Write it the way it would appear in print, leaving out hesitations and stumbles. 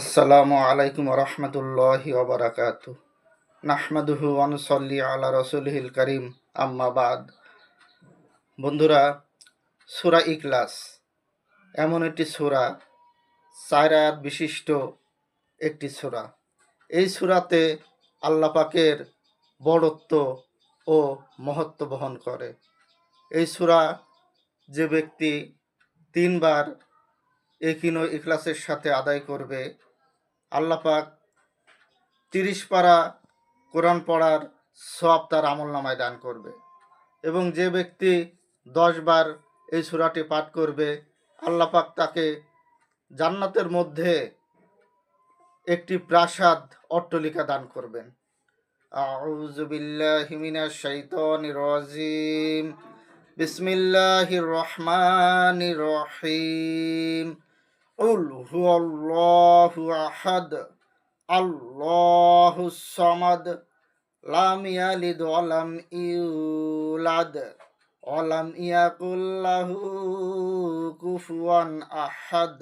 আসসালামু আলাইকুম রহমতুল্লাহি ওবরাকাতু নাহমাদুহু ওয়া নুসাল্লি আলা রাসূলিহিল কারীম আম্মা বাদ। বন্ধুরা, সূরা ইখলাস এমন একটি সূরা, 4 আয়াত বিশিষ্ট একটি সূরা। এই সূরাতে আল্লাহ পাকের বড়ত্ব ও মহত্ব বহন করে। এই সূরা যে ব্যক্তি 3 বার একিনো ইখলাসের সাথে আদায় করবে, আল্লাহ পাক 30 পারা কোরআন পড়ার সওয়াব তার আমলনামায় দান করবে। এবং যে ব্যক্তি 10 বার এই সূরাটি পাঠ করবে, আল্লাহ পাক তাকে জান্নাতের মধ্যে একটি প্রাসাদ অট্টালিকা দান করবেন। আউযু বিল্লাহি মিনাশ শাইতানির রাজিম। বিসমিল্লাহির রহমানির রহিম। কুল হুয়াল্লাহু আহাদ আল্লাহুস সামাদ লাম ইয়ালিদ ওয়া লাম ইউলাদ ওয়া লাম ইয়াকুল লাহু কুফুয়ান আহাদ।